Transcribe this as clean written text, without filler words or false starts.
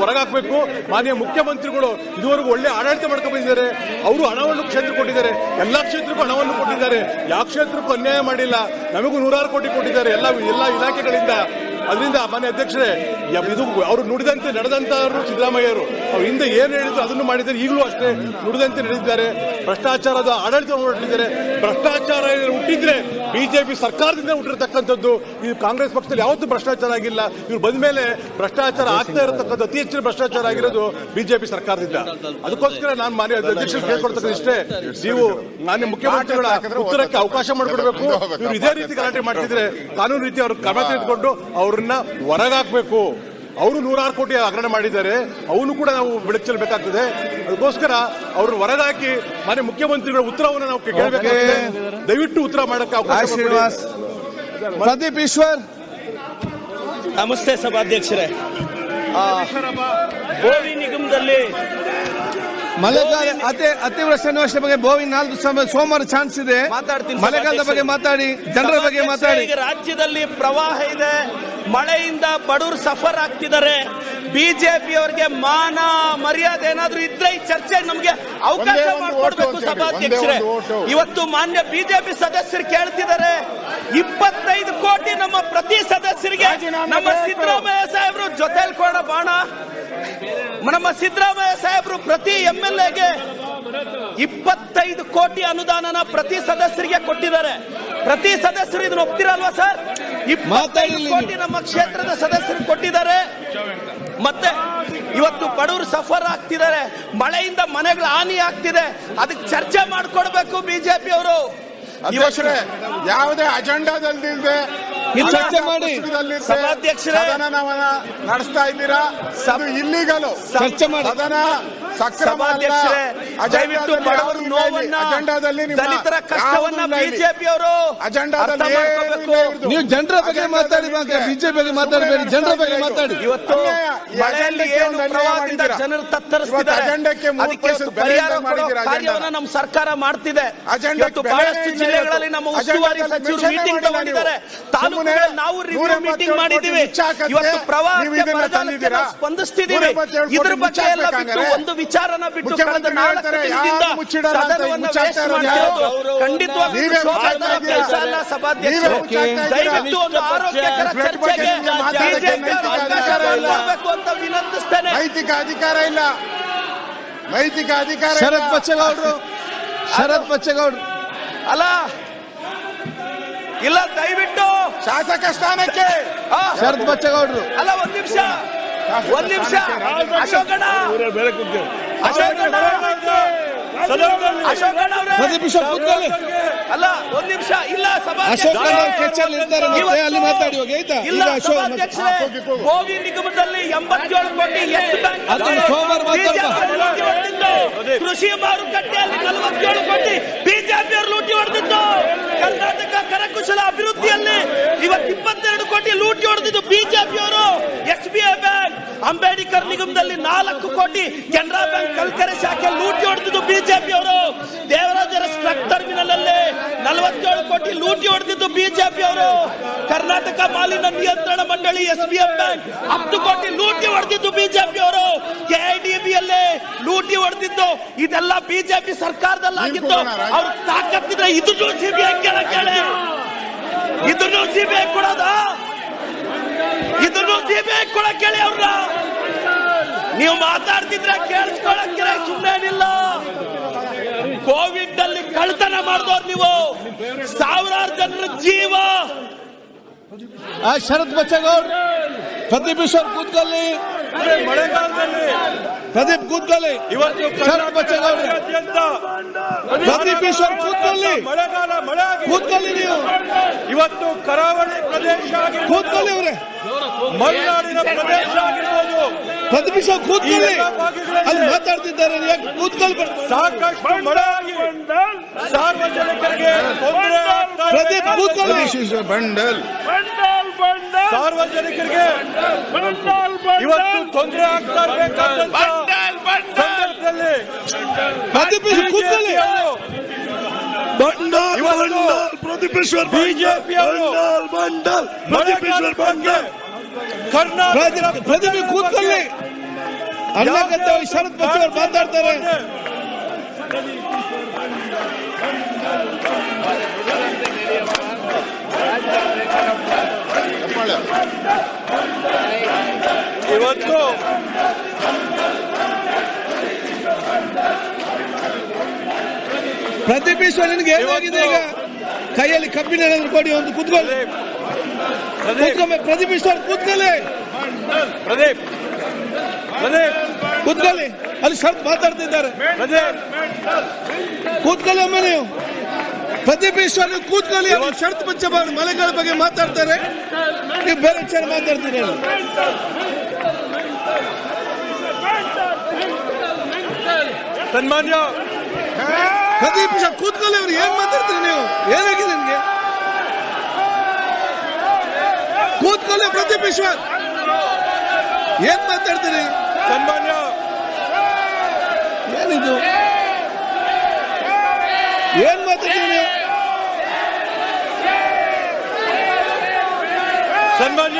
ಹೊರಗಾಕಬೇಕು. ಮಾನ್ಯ ಮುಖ್ಯಮಂತ್ರಿಗಳು ಇದುವರೆಗೂ ಒಳ್ಳೆ ಆಡಳಿತ ಮಾಡ್ಕೊಂಡು ಬಂದಿದ್ದಾರೆ. ಅವರು ಹಣವನ್ನು ಕ್ಷೇತ್ರ ಕೊಟ್ಟಿದ್ದಾರೆ, ಎಲ್ಲಾ ಕ್ಷೇತ್ರಕ್ಕೂ ಹಣವನ್ನು ಕೊಟ್ಟಿದ್ದಾರೆ, ಯಾವ ಕ್ಷೇತ್ರಕ್ಕೂ ಅನ್ಯಾಯ ಮಾಡಿಲ್ಲ. ನಮಗೂ 106 ಕೋಟಿ ಕೊಟ್ಟಿದ್ದಾರೆ ಎಲ್ಲ ಇಲಾಖೆಗಳಿಂದ. ಅದರಿಂದ ಮಾನ್ಯ ಅಧ್ಯಕ್ಷರೇ, ಇದು ಅವರು ನುಡಿದಂತೆ ನಡೆದಂತವರು ಸಿದ್ದರಾಮಯ್ಯರು. ಅವ್ರು ಹಿಂದೆ ಏನು ಹೇಳಿದ್ರು ಅದನ್ನು ಮಾಡಿದ್ದಾರೆ, ಈಗಲೂ ಅಷ್ಟೇ ನುಡಿದಂತೆ ನಡೆದಿದ್ದಾರೆ. ಭ್ರಷ್ಟಾಚಾರದ ಆಡಳಿತ ಹೊರಟಿದ್ದಾರೆ. ಭ್ರಷ್ಟಾಚಾರ ಹುಟ್ಟಿದ್ರೆ ಬಿಜೆಪಿ ಸರ್ಕಾರದಿಂದ ಹುಟ್ಟಿರ್ತಕ್ಕಂಥದ್ದು. ಈ ಕಾಂಗ್ರೆಸ್ ಪಕ್ಷದಲ್ಲಿ ಯಾವತ್ತೂ ಭ್ರಷ್ಟಾಚಾರ ಆಗಿಲ್ಲ. ಇವ್ರು ಬಂದ ಮೇಲೆ ಭ್ರಷ್ಟಾಚಾರ ಆಗ್ತಾ ಇರತಕ್ಕಂಥ ಅತಿ ಹೆಚ್ಚಿನ ಭ್ರಷ್ಟಾಚಾರ ಆಗಿರೋದು ಬಿಜೆಪಿ ಸರ್ಕಾರದಿಂದ. ಅದಕ್ಕೋಸ್ಕರ ನಾನು ಮಾನ್ಯ ಅಧ್ಯಕ್ಷರು ಕೇಳ್ಕೊಡ್ತಕ್ಕಂಥ ಇಷ್ಟೇ, ನೀವು ಮಾನ್ಯ ಮುಖ್ಯಮಂತ್ರಿಗಳ ಉತ್ತರಕ್ಕೆ ಅವಕಾಶ ಮಾಡಿಕೊಡ್ಬೇಕು. ಇವ್ರು ಇದೇ ರೀತಿ ಗಲಾಟೆ ಮಾಡ್ತಿದ್ರೆ ಕಾನೂನು ರೀತಿ ಅವ್ರ ಕ್ರಮ ತೆಗೆದುಕೊಂಡು ಅವ್ರನ್ನ ಹೊರಗಾಕಬೇಕು. ಅವರು 106 ಕೋಟಿ ಹಗರಣ ಮಾಡಿದ್ದಾರೆ, ಅವನು ಕೂಡ ನಾವು ಬೆಳಕು ಚೆಲ್ಲಬೇಕಾಗ್ತದೆ. ಅದಕ್ಕೋಸ್ಕರ ಅವ್ರನ್ನ ಹೊರಗಾಕಿ ಮಾನ್ಯ ಮುಖ್ಯಮಂತ್ರಿಗಳ ಉತ್ತರವನ್ನು ನಾವು ಕೇಳಬೇಕಾಗಿದೆ. ದಯವಿಟ್ಟು ಉತ್ತರ ಮಾಡಕ್ಕೆ ಅವಕಾಶ ಮಾಡಿ. ಪ್ರದೀಪ್ ಈಶ್ವರ್. ನಮಸ್ತೆ ಸಭಾಧ್ಯಕ್ಷರೇ. ಬೋವಿ ನಿಗಮದಲ್ಲಿ ಮಳೆಗಾಲ ಅತಿವೃಷ್ಟಿ ನಿವಾರಣೆ ಬಗ್ಗೆ ಬೋವಿ 4 ಸೋಮವಾರ ಚಾನ್ಸ್ ಇದೆ. ಮಳೆಗಾಲದ ಬಗ್ಗೆ ಮಾತಾಡಿ, ಜನರ ಬಗ್ಗೆ ಮಾತಾಡಿ. ರಾಜ್ಯದಲ್ಲಿ ಪ್ರವಾಹ ಇದೆ, ಮಳೆಯಿಂದ ಬಡವರು ಸಫರ್ ಆಗ್ತಿದ್ದಾರೆ. ಬಿಜೆಪಿ ಅವರಿಗೆ ಮಾನ ಮರ್ಯಾದೆ ಏನಾದ್ರೂ ಇದ್ರೆ ಈ ಚರ್ಚೆ ನಮಗೆ ಅವಕಾಶ ಮಾಡಿಕೊಡ್ಬೇಕು ಸಭಾಧ್ಯಕ್ಷರೇ. ಇವತ್ತು ಮಾನ್ಯ ಬಿಜೆಪಿ ಸದಸ್ಯರು ಕೇಳ್ತಿದ್ದಾರೆ, 25 ಕೋಟಿ ನಮ್ಮ ಪ್ರತಿ ಸದಸ್ಯರಿಗೆ ನಮ್ಮ ಸಿದ್ದರಾಮಯ್ಯ ಸಾಹೇಬರು ಜೊತೆಲಿ ಕೊಡ ಬಾಣ. ನಮ್ಮ ಸಿದ್ದರಾಮಯ್ಯ ಸಾಹೇಬರು ಪ್ರತಿ MLAಗೆ 25 ಕೋಟಿ ಅನುದಾನನ ಪ್ರತಿ ಸದಸ್ಯರಿಗೆ ಕೊಟ್ಟಿದ್ದಾರೆ. ಪ್ರತಿ ಸದಸ್ಯರು ಇದನ್ನು ಒಪ್ತಿರಲ್ವಾ ಸರ್? 25 ಕೋಟಿ ನಮ್ಮ ಕ್ಷೇತ್ರದ ಸದಸ್ಯರು ಕೊಟ್ಟಿದ್ದಾರೆ. ಮತ್ತೆ ಇವತ್ತು ಬಡವರು ಸಫರ್ ಆಗ್ತಿದ್ದಾರೆ, ಮಳೆಯಿಂದ ಮನೆಗಳ ಹಾನಿ ಆಗ್ತಿದೆ. ಅದಕ್ಕೆ ಚರ್ಚೆ ಮಾಡಿಕೊಡ್ಬೇಕು ಬಿಜೆಪಿ ಅವರು. ಅಧ್ಯಕ್ಷರೇ, ಯಾವುದೇ ಅಜೆಂಡಾದಲ್ಲಿದೆ ಚರ್ಚೆ ಮಾಡಿ ಸಭಾಧ್ಯಕ್ಷರೇ ನಡೆಸ್ತಾ ಇದ್ದೀರಾ? ಇಲ್ಲಿಗಲು ಚರ್ಚೆ ಮಾಡಿ ಸದನ ಸಕ್ರಮ ಅಲ್ಲ. ದಯವಿಟ್ಟು ಬಡವರ ನೋವನ್ನ, ದಲಿತರ ಕಷ್ಟವನ್ನ ಬಿಜೆಪಿ ಅವರು ಅಜೆಂಡಾದಲ್ಲಿ ನೀವು ಜನರ ಬಗ್ಗೆ ಮಾತಾಡಿ, ಬಿಜೆಪಿ ಬಗ್ಗೆ ಮಾತಾಡಬೇಡಿ, ಜನರ ಬಗ್ಗೆ ಮಾತಾಡಿ. ಇವತ್ತು ಮಳೆಯಲ್ಲಿ ಏನು ಪ್ರವಾಹದಿಂದ ಜನರು ತತ್ತರಿಸ್ತಿದ್ದಾರೆ, ಅದಕ್ಕೆ ಪರಿಹಾರ ಕೊಡೋ ಕಾರ್ಯವನ್ನ ನಮ್ಮ ಸರ್ಕಾರ ಮಾಡ್ತಿದೆ. ಇವತ್ತು ಬಹಳಷ್ಟು ಜಿಲ್ಲೆಗಳಲ್ಲಿ ನಮ್ಮ ಉಸ್ತುವಾರಿ ಸಚಿವರು ಮೀಟಿಂಗ್ ತಗೊಂಡಿದ್ದಾರೆ. ತಾಲೂಕುಗಳಲ್ಲಿ ನಾವು ರಿವ್ಯೂ ಮೀಟಿಂಗ್ ಮಾಡಿದ್ದೀವಿ. ಇವತ್ತು ಪ್ರವಾಹಕ್ಕೆ ಬರಗಾಲಕ್ಕೆ ನಾವು ಸ್ಪಂದಿಸ್ತಿದ್ದೀವಿ. ಇದ್ರ ಬಗ್ಗೆ ಎಲ್ಲ ಬಿಟ್ಟು ಒಂದು ವಿಚಾರನ ಬಿಟ್ಟು ಕಳೆದ 4 ದಿನದಿಂದ ಸದನವನ್ನು ವೇಸ್ಟ್ ಮಾಡ್ತಿರೋದು ಖಂಡಿತವಾಗಿ ಕೆಲಸ ಅಲ್ಲ ಸಭಾಧ್ಯಕ್ಷರು. ದಯವಿಟ್ಟು ಒಂದು ಆರೋಗ್ಯಕರ ಚರ್ಚೆಗೆ ಬಿಜೆಪಿ ಅವಕಾಶ ಮಾಡಿಕೊಡ್ಬೇಕು ಅಂತ ವಿನಂತಿಸ್ತೇನೆ. ನೈತಿಕ ಅಧಿಕಾರ ಇಲ್ಲ, ನೈತಿಕ ಅಧಿಕಾರ. ಶರತ್ ಬಚ್ಚೇಗೌಡರು ಅಲ್ಲ ಇಲ್ಲ, ದಯವಿಟ್ಟು ಶಾಸಕ ಸ್ಥಾನಕ್ಕೆ ಶರತ್ ಬಚ್ಚೇಗೌಡರು ಅಲ್ಲ, ಒಂದ್ ನಿಮಿಷ ಅಶೋಕಣ್ಣ ಪ್ರದೀಪ್ ಈಶ್ವರ್ ಕೂತ್ಕೊಳ್ಳಿ. ಅಲ್ಲ, ಒಂದ್ ನಿಮಿಷ ಇಲ್ಲ ಅಶೋಕ್ ಅಲ್ಲಿ ಮಾತಾಡಿ ಇಲ್ಲ ಸಭಾಧ್ಯಕ್ಷರೇ. ಗೋವಿ ನಿಗಮದಲ್ಲಿ 87 ಕೋಟಿ ಎಸ್ ಬ್ಯಾಂಕ್, ಕೃಷಿ ಮಾರುಕಟ್ಟೆಯಲ್ಲಿ 47 ಕೋಟಿ ಬಿಜೆಪಿ ಅವರು ಲೂಟಿ ಹೊಡೆದಿದ್ದು. ಕರ್ನಾಟಕ ಕರಕುಶಲ ಅಭಿವೃದ್ಧಿಯಲ್ಲಿ ಇವತ್ತು 22 ಕೋಟಿ ಲೂಟಿ ಹೊಡೆದಿದ್ದು ಬಿಜೆಪಿ ಅವರು. SBI ಬ್ಯಾಂಕ್, ಅಂಬೇಡ್ಕರ್ ನಿಗಮದಲ್ಲಿ 4 ಕೋಟಿ, ಕೆನರಾ ಬ್ಯಾಂಕ್ ಕಲ್ಕೆರೆ ಶಾಖೆ ಲೂಟಿ ಹೊಡೆದಿದ್ದು ಬಿಜೆಪಿ ಅವರು. ದೇವರಾಜರ ಟ್ರಕ್ ಟರ್ಮಿನಲ್ ಅಲ್ಲಿ 47 ಕೋಟಿ ಲೂಟಿ ಹೊಡೆದಿದ್ದು ಬಿಜೆಪಿ ಅವರು. ಕರ್ನಾಟಕ ಮಾಲಿನ್ಯ ನಿಯಂತ್ರಣ ಮಂಡಳಿ SBI ಬ್ಯಾಂಕ್ 10 ಕೋಟಿ ಲೂಟಿ ಹೊಡೆದಿದ್ದು ಬಿಜೆಪಿ ಅವರು. KIDB ಯಲ್ಲಿ ಲೂಟಿ ಹೊಡೆದಿದ್ದು ಇದೆಲ್ಲ ಬಿಜೆಪಿ ಸರ್ಕಾರದಲ್ಲಾಗಿದ್ದು. ಅವ್ರು ತಾಕತ್ತಿದ್ರೆ ಇದನ್ನು ಸಿಬಿಐ ಕೇಳಿ, ಇದನ್ನು ಸಿಬಿಐ ಕೊಡೋದ, ಇದನ್ನು ಸಿಬಿಐ ಕೊಡ ಕೇಳಿ ಅವ್ರನ್ನ. ನೀವು ಮಾತಾಡ್ತಿದ್ರೆ ಕೇಳಿಸ್ಕೊಳಕ್ಕೆ ಸುಮ್ಮನೇನಿಲ್ಲ. ಕೋವಿಡ್ ಅಲ್ಲಿ ಕಳ್ತನ ಮಾಡಿದವ್ರು ನೀವು, ಸಾವಿರಾರು ಜನರ ಜೀವ. ಶರತ್ ಬಚ್ಚೇಗೌಡ, ಪ್ರದೀಪ್ ಈಶ್ವರ್ ಕೂತ್ಕೊಳ್ಳಿ. ಮಳೆಗಾಲದಲ್ಲಿ ಪ್ರದೀಪ್ ಕೂತ್ಕೊಳ್ಳಿ. ಇವತ್ತು ಶರತ್ ಬಚ್ಚೇಗೌಡ, ಪ್ರದೀಪ್ ಈಶ್ವರ್ ಕೂತ್ಕೊಳ್ಳಿ. ಮಳೆಗಾಲ ಮಳೆ ಕೂತ್ಕೊಳ್ಳಿ. ನೀವು ಇವತ್ತು ಕರಾವಳಿ ಪ್ರದೇಶ ಕೂತ್ಕೊಳ್ಳಿ. ಅವರೇ ಮಲೆನಾಡಿನ ಪ್ರದೇಶ ಆಗಿರ್ಬೋದು, ಪ್ರದೀಪ್ ಈಶ್ವರ್ ಕೂತ್ಕೊಳ್ಳಿ. ಅಲ್ಲಿ ಮಾತಾಡ್ತಿದ್ದಾರೆ, ಕೂತ್ಕೊಳ್ಬೇಡಿ. ಸಾಕಷ್ಟು ಮಳೆ ಆಗಿ ಸಾರ್ವಜನಿಕರಿಗೆ ತೊಂದರೆ ಆಗ್ತಾ ಇದೆ. ಪ್ರದೀಪ್ ಕೂತ್ಕೊಳ್ಳಿ. ಬಂಡಲ್ ಸಾರ್ವಜನಿಕರಿಗೆ ಇವತ್ತು ತೊಂದರೆ ಆಗ್ತಾ ಇರಬೇಕಾದಂತ ಸಂದರ್ಭದಲ್ಲಿ ಪ್ರದೀಪ್ ಈಶ್ವರ್ ಕೂತ್ಕೊಳ್ಳಿ. ಪ್ರದೀಪ್ ಈಶ್ವರ್ ಬಿಜೆಪಿ ಪ್ರದೀಪ್ ಕೂತ್ಕೊಳ್ಳಿ. ಅನ್ನಗತ್ತವಾಗಿ ಶರತ್ ಬಚ್ಚಿ ಅವರು ಮಾತಾಡ್ತಾರೆ. ಇವತ್ತು ಪ್ರದೀಪ್ ಈಶ್ವರ್ ನಿನ್ಗೆ ಏನಾಗಿದೆ ಈಗ? ಕೈಯಲ್ಲಿ ಕಬ್ಬಿನ ಏನಾದ್ರು ಕೊಡಿ, ಒಂದು ಕೂತ್ಕೊಳ್ಳಿ. ಪ್ರದೀಪ್ ಈಶ್ವರ್ ಕೂತ್ಕೊಳ್ಳಿ, ಕೂತ್ಕೊಳ್ಳಿ. ಅಲ್ಲಿ ಶರತ್ ಮಾತಾಡ್ತಿದ್ದಾರೆ, ಕೂತ್ಕೊಳ್ಳಿ ಅಮ್ಮ ನೀವು. ಪ್ರದೀಪ್ ಈಶ್ವರ್ ನೀವು ಕೂತ್ಕೊಳ್ಳಿ. ಅವ್ರು ಶರತ್ ಬಚ್ಚಬಾರ್ದು ಮಳೆಗಾಲ ಬಗ್ಗೆ ಮಾತಾಡ್ತಾರೆ, ನೀವು ಬೇರೆ ವಿಚಾರ ಮಾತಾಡ್ತೀರಿ. ಸನ್ಮಾನ್ಯ ಪ್ರದೀಪ್ ಈಶ್ವರ್ ಕೂತ್ಕೊಳ್ಳಿ. ಅವ್ರು ಏನ್ ಮಾತಾಡ್ತೀರಿ ನೀವು? ಏನಾಗಿದೆ ನಿಮ್ಗೆ? ಕೂತ್ಕೊಳ್ಳಿ ಪ್ರದೀಪ್ ಈಶ್ವರ್, ಏನ್ ಮಾತಾಡ್ತೀರಿ? ಸನ್ಮಾನ್ಯ ಏನಿದು? ಏನ್ ಮಾತಾಡ್ತೀರಿ ನೀವು? ಸನ್ಮಾನ್ಯ